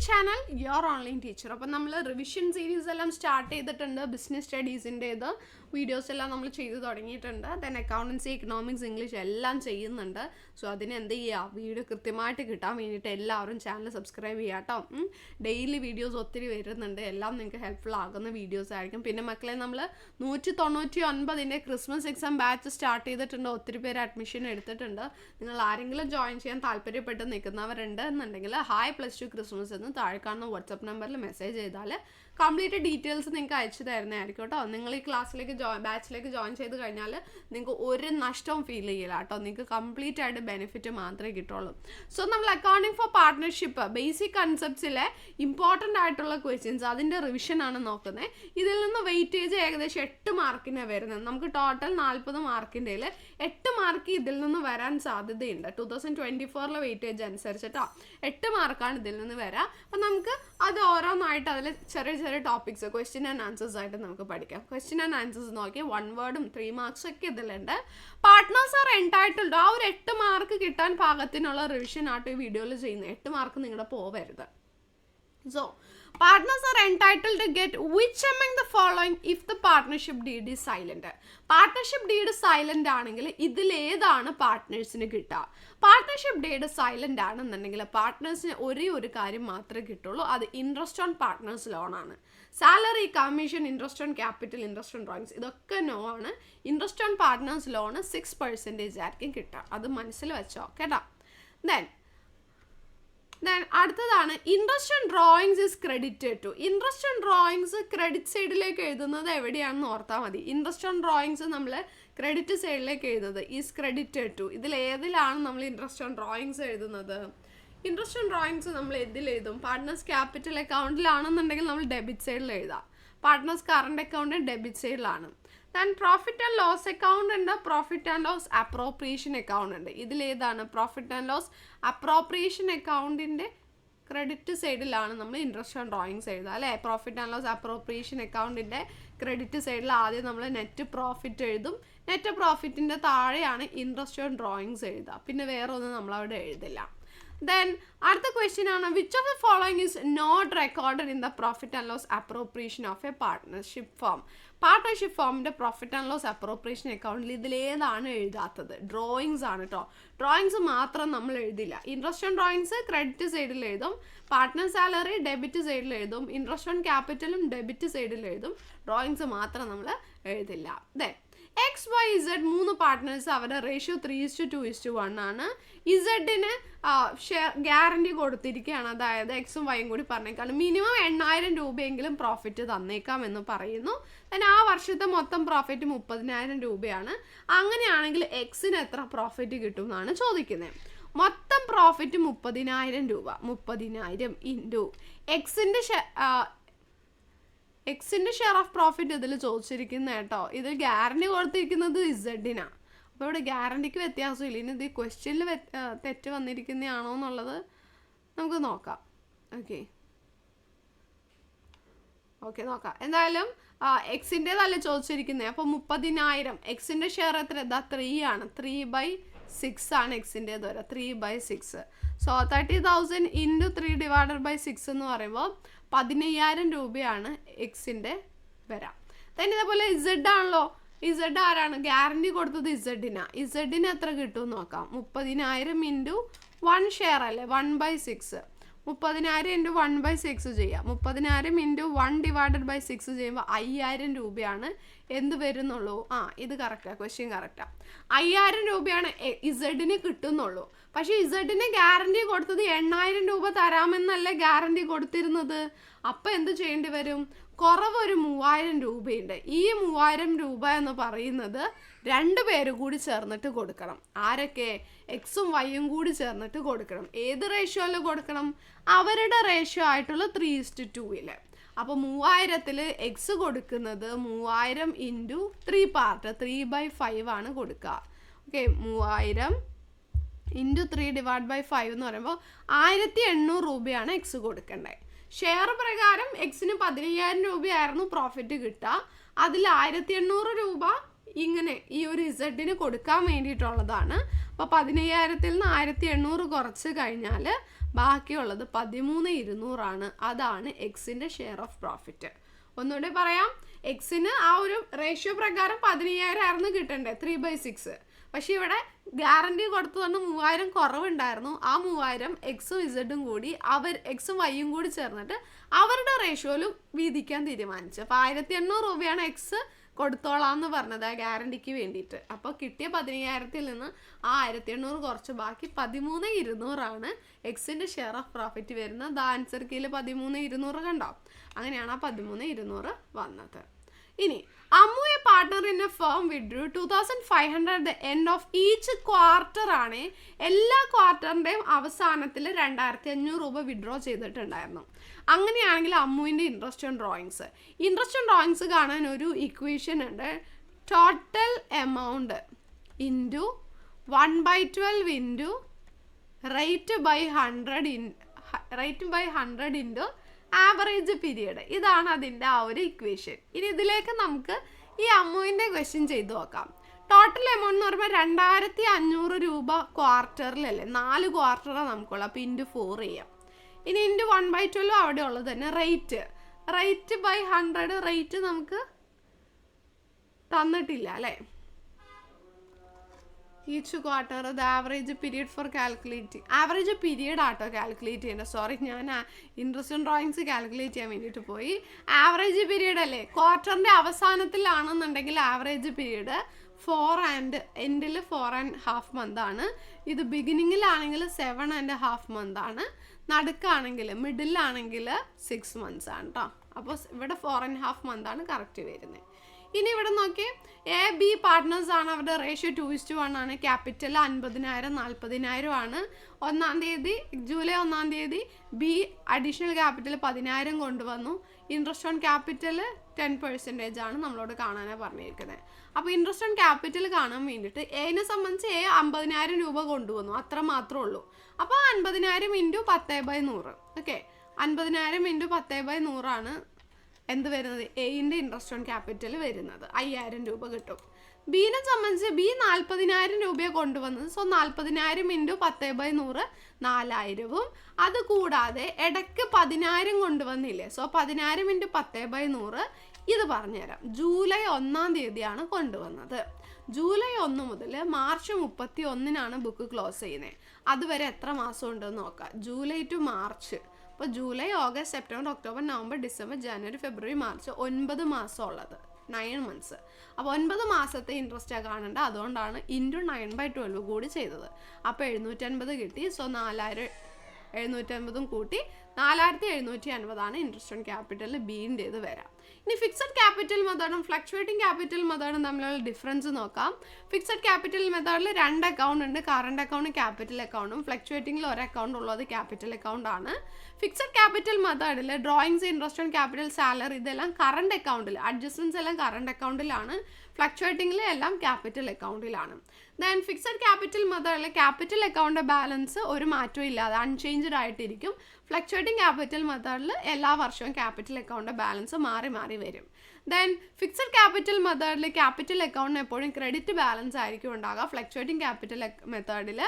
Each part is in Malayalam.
Channel your online teacher. അപ്പം നമ്മൾ റിവിഷൻ സീരീസ് എല്ലാം സ്റ്റാർട്ട് ചെയ്തിട്ടുണ്ട്. ബിസിനസ് സ്റ്റഡീസിൻ്റേത് വീഡിയോസ് എല്ലാം നമ്മൾ ചെയ്ത് തുടങ്ങിയിട്ടുണ്ട്. ദെൻ അക്കൗണ്ടൻസി, എക്കണോമിക്സ്, ഇംഗ്ലീഷ് എല്ലാം ചെയ്യുന്നുണ്ട്. സോ അതിന് എന്ത് ചെയ്യുക, വീഡിയോ കൃത്യമായിട്ട് കിട്ടാൻ വേണ്ടിയിട്ട് എല്ലാവരും ചാനൽ സബ്സ്ക്രൈബ് ചെയ്യുക കേട്ടോ. ഡെയിലി വീഡിയോസ് ഒത്തിരി വരുന്നുണ്ട്. എല്ലാം നിങ്ങൾക്ക് ഹെൽപ്ഫുൾ ആകുന്ന വീഡിയോസ് ആയിരിക്കും. പിന്നെ മക്കളെ, നമ്മൾ 199 ക്രിസ്മസ് എക്സാം ബാച്ച് സ്റ്റാർട്ട് ചെയ്തിട്ടുണ്ട്. ഒത്തിരി പേര് അഡ്മിഷൻ എടുത്തിട്ടുണ്ട്. നിങ്ങൾ ആരെങ്കിലും ജോയിൻ ചെയ്യാൻ താല്പര്യപ്പെട്ട് നിൽക്കുന്നവരുണ്ട് എന്നുണ്ടെങ്കിൽ hi+2 ക്രിസ്മസ് എന്ന് താഴെ കാണുന്ന വാട്സപ്പ് നമ്പറിൽ മെസ്സേജ് ചെയ്താൽ കംപ്ലീറ്റ് ഡീറ്റെയിൽസ് നിങ്ങൾക്ക് അയച്ചു തരുന്നതായിരിക്കും കേട്ടോ. നിങ്ങൾ ഈ ക്ലാസ്സിലേക്ക് ബാച്ചിലേക്ക് ജോയിൻ ചെയ്ത് കഴിഞ്ഞാൽ നിങ്ങൾക്ക് ഒരു നഷ്ടവും ഫീൽ ചെയ്യില്ല കേട്ടോ. നിങ്ങൾക്ക് കംപ്ലീറ്റ് ആയിട്ട് ബെനിഫിറ്റ് മാത്രമേ കിട്ടുള്ളൂ. സോ നമ്മൾ അക്കൗണ്ടിങ് ഫോർ പാർട്ട്ണർഷിപ്പ് ബേസിക് കൺസെപ്റ്റ്സിലെ ഇമ്പോർട്ടൻ്റ് ആയിട്ടുള്ള ക്വസ്റ്റ്യൻസ്, അതിൻ്റെ റിവിഷനാണ് നോക്കുന്നത്. ഇതിൽ നിന്ന് വെയിറ്റേജ് ഏകദേശം 8 മാർക്കിനാണ് വരുന്നത്. നമുക്ക് ടോട്ടൽ 40 മാർക്കിൻ്റെ 8 മാർക്ക് ഇതിൽ നിന്ന് വരാൻ സാധ്യതയുണ്ട്. 2024 വെയിറ്റേജ് അനുസരിച്ചിട്ടോ 8 മാർക്കാണ് ഇതിൽ നിന്ന് വരാം. അപ്പം നമുക്ക് അത് ഓരോന്നായിട്ട് അതിൽ ചെറിയ ചെറിയ ടോപ്പിക്സ്, ക്വസ്റ്റ്യൻ ആൻഡ് ആൻസേഴ്സ് ആയിട്ട് നമുക്ക് പഠിക്കാം. ക്വസ്റ്റ്യൻ ആൻഡ് ആൻസേഴ്സ് നോക്കി 1 വേർഡും 3 മാർക്സും ഒക്കെ ഇതിലുണ്ട്. പാർട്ട്നേഴ്സ് ആർ എൻടൈറ്റിൽഡ്, ആ ഒരു 8 മാർക്ക് കിട്ടാൻ പാകത്തിനുള്ള റിവിഷൻ ആയിട്ട് ഈ വീഡിയോയിൽ ചെയ്യുന്നത്. 8 മാർക്ക് നിങ്ങളുടെ പോവരുത്. So, partners are entitled to get which among the following if the partnership deed is silent? Partnership deed silent ആണെങ്കിൽ ഇതിലേതാണ് പാർട്ട്നേഴ്സിന് കിട്ടുക? പാർട്ട്ണർഷിപ്പ് ഡീഡ് സൈലന്റ് ആണെന്നുണ്ടെങ്കിൽ പാർട്ട്നേഴ്സിന് ഒരേ ഒരു കാര്യം മാത്രമേ കിട്ടുള്ളൂ. അത് ഇൻട്രസ്റ്റ് ഓൺ പാർട്ട്നേഴ്സ് ലോണാണ്. Salary, commission, interest on capital, interest on drawings ഇതൊക്കെ നോ ആണ്. ഇൻട്രസ്റ്റ് ഓൺ പാർട്ട്നേഴ്സ് ലോണ് 6% ആയിരിക്കും കിട്ടുക. അത് മനസ്സിൽ വെച്ചോ കേട്ടോ. ദെൻ അടുത്തതാണ് interest on drawings is credited to. Interest on drawings credit സൈഡിലേക്ക് എഴുതുന്നത് എവിടെയാണെന്ന് ഓർത്താൽ മതി. ഇൻട്രസ്റ്റ് ഓൺ ഡ്രോയിങ്സ് നമ്മൾ ക്രെഡിറ്റ് സൈഡിലേക്ക് എഴുതുന്നത് ഈസ് ക്രെഡിറ്റഡ് ടു. ഇതിൽ ഏതിലാണ് നമ്മൾ ഇൻട്രസ്റ്റ് ഓൺ ഡ്രോയിങ്സ് എഴുതുന്നത്? ഇൻട്രസ്റ്റ് ഓൺ ഡ്രോയിങ്സ് നമ്മൾ എഴുതും? പാർട്ട്നേഴ്സ് ക്യാപിറ്റൽ അക്കൗണ്ടിലാണെന്നുണ്ടെങ്കിൽ നമ്മൾ ഡെബിറ്റ് സൈഡിൽ എഴുതാം. പാർട്ട്നേഴ്സ് കറണ്ട് അക്കൗണ്ട് ഡെബിറ്റ് സൈഡിലാണ്. Then profit and loss account ഉണ്ട്, profit and loss appropriation account ഉണ്ട്. ഇതിലേതാണ്? പ്രോഫിറ്റ് ആൻഡ് ലോസ് അപ്രോപ്രിയേഷൻ അക്കൗണ്ടിൻ്റെ ക്രെഡിറ്റ് സൈഡിലാണ് നമ്മൾ ഇൻട്രസ്റ്റ് ഓൺ ഡ്രോയിങ്സ് എഴുതുക അല്ലേ. പ്രോഫിറ്റ് ആൻഡ് ലോസ് അപ്രോപ്രിയേഷൻ അക്കൗണ്ടിൻ്റെ ക്രെഡിറ്റ് സൈഡിൽ ആദ്യം നമ്മൾ നെറ്റ് പ്രോഫിറ്റ് എഴുതും. നെറ്റ് പ്രോഫിറ്റിൻ്റെ താഴെയാണ് ഇൻട്രസ്റ്റ് ഓൺ ഡ്രോയിങ്സ് എഴുതുക. പിന്നെ വേറെ ഒന്നും നമ്മളവിടെ എഴുതില്ല. ദെൻ അടുത്ത ക്വസ്റ്റ്യൻ ആണ് which of the following is not recorded in the profit and loss appropriation of a partnership firm. Partnership ഫേമിൻ്റെ പ്രോഫിറ്റ് ആൻഡ് ലോസ് അപ്രോപ്രിയേഷൻ അക്കൗണ്ടിൽ ഇതിലേതാണ് എഴുതാത്തത്? ഡ്രോയിങ്സ് ആണ് കേട്ടോ. ഡ്രോയിങ്സ് മാത്രം നമ്മൾ എഴുതില്ല. ഇൻട്രസ്റ്റ് ഓൺ ഡ്രോയിങ്സ് ക്രെഡിറ്റ് സൈഡിൽ എഴുതും, പാർട്ട്ണർ സാലറി ഡെബിറ്റ് സൈഡിൽ എഴുതും, ഇൻട്രസ്റ്റ് ഓൺ ക്യാപിറ്റലും ഡെബിറ്റ് സൈഡിൽ എഴുതും. ഡ്രോയിങ്സ് മാത്രം നമ്മൾ എഴുതില്ല. ദെൻ XYZ 3 പാർട്ട്നേഴ്സ്, അവരുടെ റേഷ്യോ 3:2:1 ആണ്. ഇസഡിന് ഗ്യാരണ്ടി കൊടുത്തിരിക്കുകയാണ്. അതായത് എക്സും വൈയും കൂടി പറഞ്ഞേക്കാണ് മിനിമം 8,000 രൂപയെങ്കിലും പ്രോഫിറ്റ് തന്നേക്കാം എന്ന് പറയുന്നു. then ആ വർഷത്തെ മൊത്തം പ്രോഫിറ്റ് 30,000 രൂപയാണ്. അങ്ങനെയാണെങ്കിൽ എക്സിന് എത്ര പ്രോഫിറ്റ് കിട്ടും എന്നാണ് ചോദിക്കുന്നത്. മൊത്തം പ്രോഫിറ്റ് 30,000 രൂപ. 30,000 ഇൻറ്റു എക്സിൻ്റെ ഷെയർ ഓഫ് പ്രോഫിറ്റ് ഇതിൽ ചോദിച്ചിരിക്കുന്നത് കേട്ടോ. ഇതിൽ ഗ്യാരണ്ടി കൊടുത്തിരിക്കുന്നത് ഇസഡിനാണ്. അപ്പോൾ ഇവിടെ ഗ്യാരണ്ടിക്ക് വ്യത്യാസമില്ല. ഇനി ഇത് ക്വസ്റ്റ്യനിൽ തെറ്റ് വന്നിരിക്കുന്നതാണോ എന്നുള്ളത് നമുക്ക് നോക്കാം. ഓക്കെ നോക്കാം. എന്തായാലും എക്സിൻ്റേതല്ല ചോദിച്ചിരിക്കുന്നത്. അപ്പോൾ 30,000 എക്സിൻ്റെ ഷെയർ എത്ര? 3 ആണ്. 3/6 ആണ് എക്സിൻ്റേത് വരെ. 3/6. സോ 30,000 ഇൻറ്റു 3/6 എന്ന് പറയുമ്പോൾ 15,000 രൂപയാണ് എക്സിൻ്റെ വരാം. തന്നെ ഇതേപോലെ ഇസഡ് ആണല്ലോ. ഇസഡ് ആരാണ്? ഗ്യാരണ്ടി കൊടുത്തത് ഇസഡിനാണ്. ഇസഡിന് എത്ര കിട്ടും നോക്കാം. 30,000 ഇൻറ്റു 1 ഷെയർ അല്ലേ, 1/6. 30,000 ഇൻറ്റു 1/6 ചെയ്യാം. 30,000 ഇൻറ്റു 1/6 ചെയ്യുമ്പോൾ 5,000 രൂപയാണ് എന്ത് വരുന്നുള്ളൂ. ഇത് കറക്റ്റാണ്, ക്വസ്റ്റ്യൻ കറക്റ്റാണ്. 5,000 രൂപയാണ് ഇസഡിന് കിട്ടുന്നുള്ളൂ. പക്ഷേ ഇസഡിന് ഗ്യാരണ്ടി കൊടുത്തത് 8,000 രൂപ തരാമെന്നല്ലേ ഗ്യാരണ്ടി കൊടുത്തിരുന്നത്. അപ്പോൾ എന്ത് ചെയ്യേണ്ടി വരും? കുറവ് ഒരു 3,000 രൂപയുണ്ട്. ഈ 3,000 രൂപ എന്ന് പറയുന്നത് 2 പേര് കൂടി ചേർന്നിട്ട് കൊടുക്കണം. ആരൊക്കെ? എക്സും വൈയും കൂടി ചേർന്നിട്ട് കൊടുക്കണം. ഏത് റേഷ്യോയിൽ കൊടുക്കണം? അവരുടെ റേഷ്യോ ആയിട്ടുള്ള 3:2. അപ്പോൾ 3,000 എക്സ് കൊടുക്കുന്നത് 3,000 ഇൻറ്റു 3 പാർട്ട് 3/5 ആണ് കൊടുക്കുക. 3,000 ഇൻറ്റു 3/5 എന്ന് പറയുമ്പോൾ 1,800 രൂപയാണ് എക്സ് കൊടുക്കേണ്ടത്. ഷെയർ പ്രകാരം എക്സിന് 15,000 രൂപയായിരുന്നു പ്രോഫിറ്റ് കിട്ടുക. അതിൽ 1,800 രൂപ ഇങ്ങനെ ഈ ഒരു ഇസഡിന് കൊടുക്കാൻ വേണ്ടിയിട്ടുള്ളതാണ്. അപ്പോൾ 15,000-ൽ നിന്ന് 1,800 കുറച്ച് കഴിഞ്ഞാൽ ബാക്കിയുള്ളത് 13,200 അതാണ് എക്സിൻ്റെ ഷെയർ ഓഫ് പ്രോഫിറ്റ്. ഒന്നുകൂടി പറയാം, എക്സിന് ആ ഒരു റേഷ്യോ പ്രകാരം 15,000 ആയിരുന്നു കിട്ടണ്ടേ, 3/6. പക്ഷെ ഇവിടെ ഗ്യാരണ്ടി കൊടുത്തു തന്നെ 3,000 കുറവുണ്ടായിരുന്നു. ആ 3,000 എക്സും ഇസഡും കൂടി എക്സും വൈയും കൂടി ചേർന്നിട്ട് അവരുടെ റേഷ്യോയിലും വീതിക്കാൻ തീരുമാനിച്ചു. അപ്പോൾ 1,800 രൂപയാണ് എക്സ് കൊടുത്തോളാം എന്ന് പറഞ്ഞത് ആ ഗ്യാരണ്ടിക്ക് വേണ്ടിയിട്ട്. അപ്പോൾ കിട്ടിയ 15,000-ൽ നിന്ന് ആ 1,800 കുറച്ച് ബാക്കി 13,200 എക്സിൻ്റെ ഷെയർ ഓഫ് പ്രോഫിറ്റ് വരുന്നത്. ആൻസർ കീഴിൽ 13,200 കണ്ടോ? അങ്ങനെയാണ് ആ 13,200 വന്നത്. ഇനി Ammu A partner in A firm withdrew 2,500 the end of each quarter ആണ്. എല്ലാ ക്വാർട്ടറിൻ്റെയും അവസാനത്തിൽ 2,500 രൂപ വിഡ്രോ ചെയ്തിട്ടുണ്ടായിരുന്നു. അങ്ങനെയാണെങ്കിൽ അമ്മുവിൻ്റെ ഇൻട്രസ്റ്റ് ഓൺ ഡ്രോയിങ്സ് കാണാൻ ഒരു ഇക്വേഷൻ ഉണ്ട്. Total amount into 1/12 into rate by 100 into average period. ഇതാണ് അതിൻ്റെ ആ ഒരു ഇക്വേഷൻ. ഇനി ഇതിലേക്ക് നമുക്ക് ഈ അമ്മുവിൻ്റെ ക്വസ്റ്റ്യൻ ചെയ്ത് നോക്കാം. ടോട്ടൽ എമൗണ്ട് എന്ന് പറയുമ്പോൾ 2,500 രൂപ ക്വാർട്ടറിലല്ലേ, 4 ക്വാർട്ടറാണ് നമുക്കുള്ളത്. അപ്പോൾ ഇൻറ്റു 4 ചെയ്യാം. ഇനി ഇൻറ്റു 1/12 അവിടെ ഉള്ളത് തന്നെ റേറ്റ് ബൈ 100. റേറ്റ് നമുക്ക് തന്നിട്ടില്ല അല്ലേ. Each quarter the average period four calculating. Average period ആട്ടോ കാൽക്കുലേറ്റ് ചെയ്യേണ്ടത്. സോറി, ഞാൻ ഇൻട്രസ്റ്റ് ഓൺ ഡ്രോയിങ്സ് കാൽക്കുലേറ്റ് ചെയ്യാൻ വേണ്ടിയിട്ട് പോയി. ആവറേജ് പീരിയഡ് അല്ലേ, ക്വാർട്ടറിൻ്റെ അവസാനത്തിലാണെന്നുണ്ടെങ്കിൽ ആവറേജ് പീരിയഡ് 4 ആൻഡ് എൻഡിൽ 4.5 മന്താണ്. ഇത് ബിഗിനിങ്ങിലാണെങ്കിൽ 7.5 മന്താണ്. നടുക്കാണെങ്കിൽ മിഡിലാണെങ്കിൽ 6 മന്ത്സ് ആണ് കേട്ടോ. അപ്പോൾ ഇവിടെ 4.5 മന്താണ് കറക്റ്റ് വരുന്നത്. ഇനി ഇവിടെ നോക്കി, എ ബി പാർട്ട്നേഴ്സ് ആണ്. അവരുടെ റേഷ്യോ 2:1 ആണ്. ക്യാപിറ്റൽ 50,000 40,000 ആണ്. ജൂലൈ 1-ാം തീയതി ബി അഡീഷണൽ ക്യാപിറ്റൽ 10,000 കൊണ്ടുവന്നു. ഇൻട്രസ്റ്റ് ഓൺ ക്യാപിറ്റൽ 10% ആണ് നമ്മളോട് കാണാനാണ് പറഞ്ഞിരിക്കുന്നത്. അപ്പോൾ ഇൻട്രസ്റ്റ് ഓൺ ക്യാപിറ്റൽ കാണാൻ വേണ്ടിയിട്ട് എനെ സംബന്ധിച്ച് 50,000 രൂപ കൊണ്ടുവന്നു, അത്ര മാത്രമേ ഉള്ളൂ. അപ്പോൾ 50,000 ഇൻറ്റു 10/100. ഓക്കെ, 50,000 ഇൻറ്റു 10/100 ആണ് എന്ത് വരുന്നത്, എയിൻ്റെ ഇൻട്രസ്റ്റ് ഓൺ ക്യാപിറ്റൽ വരുന്നത്. 5,000 രൂപ കിട്ടും. ബീനെ സംബന്ധിച്ച് ബി 40,000 രൂപയെ കൊണ്ടുവന്നത്. So 40,000 into 10/100 4,000. അത് കൂടാതെ ഇടയ്ക്ക് 10,000 കൊണ്ടുവന്നില്ലേ, സോ 10,000 ഇൻറ്റു 10/100 ഇത് പറഞ്ഞുതരാം. ജൂലൈ 1-ാം തീയതിയാണ് കൊണ്ടുവന്നത്. ജൂലൈ 1 മുതൽ മാർച്ച് 31-നാണ് ബുക്ക് ക്ലോസ് ചെയ്യുന്നത്. അതുവരെ എത്ര മാസം ഉണ്ടെന്ന് നോക്കാം. July to March. അപ്പോൾ July, August, September, October, November, December, ജനുവരി, ഫെബ്രുവരി, മാർച്ച് 9 മാസം ഉള്ളത്, 9 മന്ത്സ്. അപ്പോൾ 9 മാസത്തെ ഇൻട്രസ്റ്റാണ് കാണേണ്ടത്. അതുകൊണ്ടാണ് ഇൻറ്റു 9/12 കൂടി ചെയ്തത്. അപ്പോൾ 750 കിട്ടി. സോ 4,750 കൂട്ടി 4,750 ഇൻട്രസ്റ്റ് ഓൺ ക്യാപിറ്റൽ ബീൻ്റേത് വരാം. ഇനി ഫിക്സഡ് ക്യാപിറ്റൽ മെത്തേഡും ഫ്ലക്ച്വേറ്റിംഗ് ക്യാപിറ്റൽ മെത്തേഡും തമ്മിലുള്ള ഡിഫറൻസ് നോക്കാം. ഫിക്സഡ് ക്യാപിറ്റൽ മെത്തേഡിൽ 2 അക്കൗണ്ട് ഉണ്ട്. കറണ്ട് അക്കൗണ്ട്, ക്യാപിറ്റൽ അക്കൗണ്ടും. ഫ്ലക്ച്വേറ്റിംഗിൽ 1 അക്കൗണ്ട് ഉള്ളത് ക്യാപിറ്റൽ അക്കൗണ്ട് ആണ്. ഫിക്സഡ് ക്യാപിറ്റൽ മെത്തേഡിൽ drawings, interest on capital, salary ഇതെല്ലാം കറണ്ട് അക്കൗണ്ടിൽ, അഡ്ജസ്റ്റ്മെൻറ്റ്സ് എല്ലാം കറണ്ട് അക്കൗണ്ടിലാണ്. ഫ്ലക്ച്വേറ്റിംഗിൽ എല്ലാം ക്യാപിറ്റൽ അക്കൗണ്ടിലാണ്. ദെൻ ഫിക്സഡ് ക്യാപിറ്റൽ മെത്തേഡിൽ ക്യാപിറ്റൽ അക്കൗണ്ട് ബാലൻസ് ഒരു മാറ്റവും ഇല്ലാതെ അൺചേഞ്ച്ഡ് ആയിട്ടിരിക്കും. ഫ്ലക്ച്വേറ്റിംഗ് ക്യാപിറ്റൽ മെത്തേഡിൽ എല്ലാ വർഷവും ക്യാപിറ്റൽ അക്കൗണ്ട് ബാലൻസ് മാറി മാറി വരും. ദെൻ ഫിക്സഡ് ക്യാപിറ്റൽ മെത്തേഡിൽ ക്യാപിറ്റൽ അക്കൗണ്ടിന് എപ്പോഴും ക്രെഡിറ്റ് ബാലൻസ് ആയിരിക്കും ഉണ്ടാകുക. ഫ്ലക്ച്വേറ്റിംഗ് ക്യാപിറ്റൽ മെത്തേഡിൽ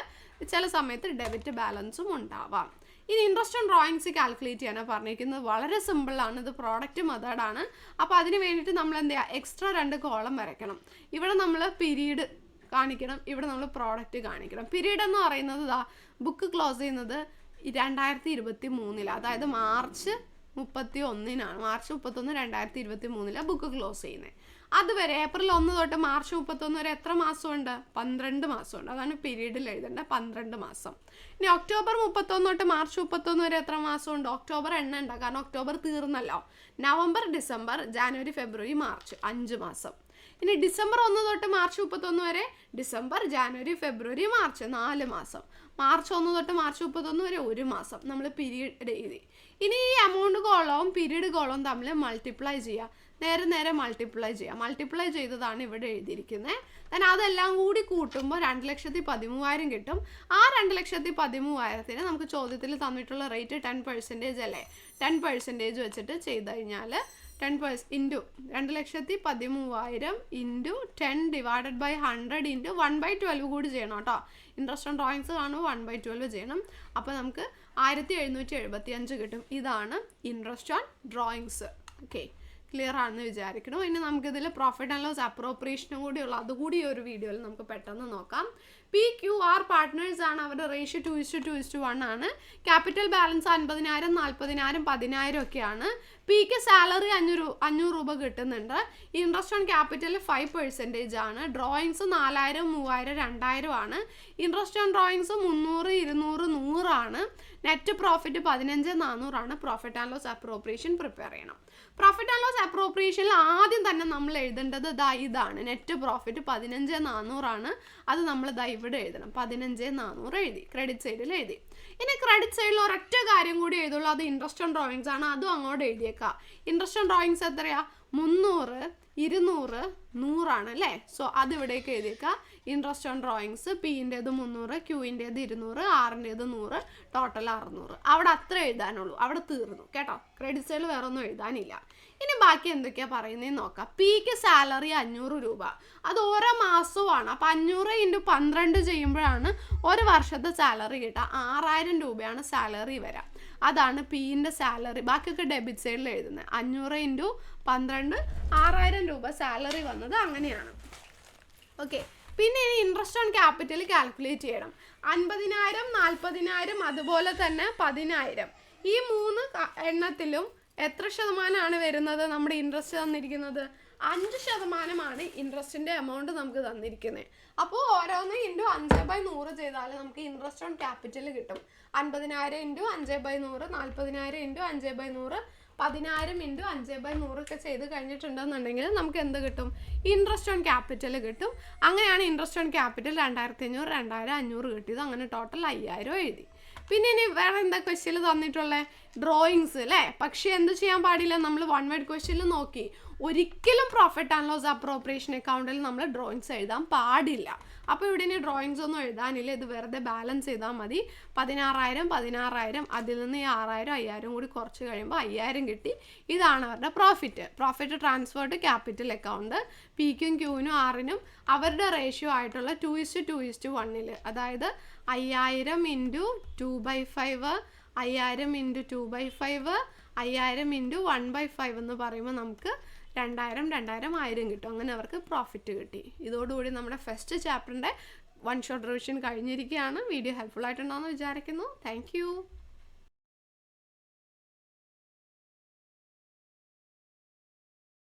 ചില സമയത്ത് ഡെബിറ്റ് ബാലൻസും ഉണ്ടാവാം. ഇനി ഇൻട്രസ്റ്റ് ഓൺ ഡ്രോയിങ്സ് കാൽക്കുലേറ്റ് ചെയ്യാനാണ് പറഞ്ഞിരിക്കുന്നത്. വളരെ സിമ്പിളാണ്. ഇത് പ്രോഡക്റ്റ് മെത്തേഡാണ്. അപ്പോൾ അതിന് വേണ്ടിയിട്ട് നമ്മൾ എന്ത് ചെയ്യുക, എക്സ്ട്രാ 2 കോളം വരയ്ക്കണം. ഇവിടെ നമ്മൾ പീരീഡ് കാണിക്കണം, ഇവിടെ നമ്മൾ പ്രോഡക്റ്റ് കാണിക്കണം. പീരീഡ് എന്ന് പറയുന്നത് ബുക്ക് ക്ലോസ് ചെയ്യുന്നത് 2023, അതായത് മാർച്ച് 31-നാണ്. മാർച്ച് 31, 2023 ബുക്ക് ക്ലോസ് ചെയ്യുന്നത്. അതുവരെ ഏപ്രിൽ 1 തൊട്ട് മാർച്ച് 31 വരെ എത്ര മാസമുണ്ട്? 12 മാസമുണ്ട്. അതാണ് പീരീഡിൽ എഴുതേണ്ട 12 മാസം. ഇനി ഒക്ടോബർ 31 തൊട്ട് മാർച്ച് 31 വരെ എത്ര മാസമുണ്ട്? ഒക്ടോബർ എണ്ണണ്ട, കാരണം ഒക്ടോബർ തീർന്നല്ലോ. നവംബർ, ഡിസംബർ, ജനുവരി, ഫെബ്രുവരി, മാർച്ച് 5 മാസം. ഇനി ഡിസംബർ 1 തൊട്ട് മാർച്ച് 31 വരെ ഡിസംബർ, ജനുവരി, ഫെബ്രുവരി, മാർച്ച് 4 മാസം. മാർച്ച് 1 തൊട്ട് മാർച്ച് 31 വരെ 1 മാസം. നമ്മൾ പീരീഡ് എഴുതി. ഇനി ഈ എമൗണ്ട് കോളവും പീരീഡ് കോളവും തമ്മിൽ മൾട്ടിപ്ലൈ ചെയ്യുക. നേരെ മൾട്ടിപ്ലൈ ചെയ്യുക. മൾട്ടിപ്ലൈ ചെയ്തതാണ് ഇവിടെ എഴുതിയിരിക്കുന്നത്. then അതെല്ലാം കൂടി കൂട്ടുമ്പോൾ 2,13,000 കിട്ടും. ആ 2,13,000 നമുക്ക് ചോദ്യത്തിൽ തന്നിട്ടുള്ള റേറ്റ് 10% അല്ലേ, 10% വെച്ചിട്ട് ചെയ്ത് കഴിഞ്ഞാൽ 10% into 2,13,000 into 10 divided by 100 into 1/12 കൂടി ചെയ്യണം കേട്ടോ. ഇൻട്രസ്റ്റ് ഓൺ ഡ്രോയിങ്സ് കാണുമ്പോൾ 1/12 ചെയ്യണം. അപ്പോൾ നമുക്ക് 1775 കിട്ടും. ഇതാണ് interest on drawings. Okay, clear ആണെന്ന് വിചാരിക്കണം. ഇനി നമുക്കിതിൽ പ്രോഫിറ്റ് ആൻഡ് ലോസ് അപ്രോപ്രിയേഷനും കൂടിയുള്ള അതുകൂടി ഒരു വീഡിയോയിൽ നമുക്ക് പെട്ടെന്ന് നോക്കാം. PQR പാർട്ട്നേഴ്സ് ആണ്, അവരുടെ റേഷ്യോ 2:1 ആണ്. ക്യാപിറ്റൽ ബാലൻസ് 50,000, 40,000, 10,000 ഒക്കെയാണ്. പിക്ക് സാലറി 500 രൂപ കിട്ടുന്നുണ്ട്. ഇൻട്രസ്റ്റ് ഓൺ ക്യാപിറ്റൽ 5% ആണ്. ഡ്രോയിങ്സ് 4,000, 3,000, 2,000 ആണ്. ഇൻട്രസ്റ്റ് ഓൺ ഡ്രോയിങ്സ് 300, 200, 100 ആണ്. നെറ്റ് പ്രോഫിറ്റ് 15,400 ആണ്. Profit and loss appropriation prepare ചെയ്യണം. പ്രോഫിറ്റ് ആൻഡ് ലോസ് അപ്രോപ്രിയേഷനിൽ ആദ്യം തന്നെ നമ്മൾ എഴുതേണ്ടത് ഇതാണ്. നെറ്റ് പ്രോഫിറ്റ് 15,400 ആണ്. അത് നമ്മൾ ഇവിടെ എഴുതണം. 15,400 എഴുതി, ക്രെഡിറ്റ് സൈഡിൽ എഴുതി. ഇനി ക്രെഡിറ്റ് സൈഡിൽ ഒരൊറ്റ കാര്യം കൂടി എഴുതുള്ളൂ, അത് ഇൻട്രസ്റ്റ് ഓൺ ഡ്രോയിങ്സ് ആണ്. അതും അങ്ങോട്ട് എഴുതിയേക്കാം. ഇൻട്രസ്റ്റ് ഓൺ ഡ്രോയിങ്സ് എത്രയാ? 300, 200, 100 ആണ് അല്ലേ? സോ അത് ഇവിടേക്ക് എഴുതിയേക്കാം. ഇൻട്രസ്റ്റ് ഓൺ ഡ്രോയിങ്സ് പിൻ്റേത് 300, ക്യൂവിൻ്റേത് 200, ആറിൻ്റേത് 100, ടോട്ടൽ 600. അവിടെ അത്ര എഴുതാനുള്ളൂ, അവിടെ തീർന്നു കേട്ടോ. ക്രെഡിറ്റ് സൈഡിൽ വേറെ ഒന്നും എഴുതാനില്ല. ഇനി ബാക്കി എന്തൊക്കെയാണ് പറയുന്നതെന്ന് നോക്കാം. പിക്ക് സാലറി 500 രൂപ, അത് ഓരോ മാസവുമാണ്. അപ്പം 500 × 12 ചെയ്യുമ്പോഴാണ് ഒരു വർഷത്തെ സാലറി കിട്ടുക. 6,000 രൂപയാണ് സാലറി വരാം. അതാണ് പിൻ്റെ സാലറി. ബാക്കിയൊക്കെ ഡെബിറ്റ് സൈഡിൽ എഴുതുന്നത്. 500 × 12 6,000 രൂപ സാലറി വന്നത് അങ്ങനെയാണ്. ഓക്കെ, പിന്നെ ഇനി ഇൻട്രസ്റ്റ് ഓൺ ക്യാപിറ്റൽ കാൽക്കുലേറ്റ് ചെയ്യണം. 50,000, 40,000, അതുപോലെ തന്നെ 10,000. ഈ 3 എണ്ണത്തിലും എത്ര ശതമാനമാണ് വരുന്നത്? നമ്മുടെ ഇൻട്രസ്റ്റ് തന്നിരിക്കുന്നത് 5% ഇൻട്രസ്റ്റിൻ്റെ എമൗണ്ട് നമുക്ക് തന്നിരിക്കുന്നത്. അപ്പോൾ ഓരോന്ന് ഇൻറ്റു 5/100 ചെയ്താൽ നമുക്ക് ഇൻട്രസ്റ്റ് ഓൺ ക്യാപിറ്റൽ കിട്ടും. 50,000 ഇൻറ്റു 5/100, 40,000 ഇൻറ്റു 5/100, 10,000 ഇൻറ്റു 5/100 ഒക്കെ ചെയ്ത് കഴിഞ്ഞിട്ടുണ്ടെന്നുണ്ടെങ്കിൽ നമുക്ക് എന്ത് കിട്ടും? ഇൻട്രസ്റ്റ് ഓൺ ക്യാപിറ്റൽ കിട്ടും. അങ്ങനെയാണ് ഇൻട്രസ്റ്റ് ഓൺ ക്യാപിറ്റൽ 2,500, 2,500 കിട്ടിയത്. അങ്ങനെ ടോട്ടൽ 5,000 എഴുതി. പിന്നെ ഇനി വേറെ എന്താ ക്വസ്റ്റ്യനിൽ തന്നിട്ടുള്ളത്? ഡ്രോയിങ്സ് അല്ലേ? പക്ഷേ എന്ത് ചെയ്യാൻ പാടില്ല? നമ്മൾ 1 വേർഡ് ക്വസ്റ്റ്യനിൽ നോക്കി, ഒരിക്കലും പ്രോഫിറ്റ് ആൻഡ് ലോസ് അപ്രോപ്രിയേഷൻ അക്കൗണ്ടിൽ നമ്മൾ ഡ്രോയിങ്സ് എഴുതാൻ പാടില്ല. അപ്പോൾ ഇവിടെ ഇനി ഡ്രോയിങ്സ് ഒന്നും എഴുതാനില്ല. ഇത് വെറുതെ ബാലൻസ് ചെയ്താൽ മതി. 16,000, 16,000, അതിൽ നിന്ന് ഈ 6,000, 5,000 കൂടി കുറച്ച് കഴിയുമ്പോൾ 5,000 കിട്ടി. ഇതാണ് അവരുടെ profit. Profit transfer to capital account. പിക്കും ക്യൂവിനും ആറിനും അവരുടെ റേഷ്യോ ആയിട്ടുള്ള 2:2:1, അതായത് 5,000 × 2/5, 5,000 × 2/5, 5,000 × 1/5 എന്ന് പറയുമ്പോൾ നമുക്ക് 2,000, 2,000, 1,000 കിട്ടും. അങ്ങനെ അവർക്ക് പ്രോഫിറ്റ് കിട്ടി. ഇതോടുകൂടി നമ്മുടെ ഫസ്റ്റ് ചാപ്റ്ററിൻ്റെ 1 ഷോട്ട് റിവിഷൻ കഴിഞ്ഞിരിക്കുകയാണ്. വീഡിയോ ഹെൽപ്ഫുൾ ആയിട്ടുണ്ടാകുമെന്ന് വിചാരിക്കുന്നു. Thank you.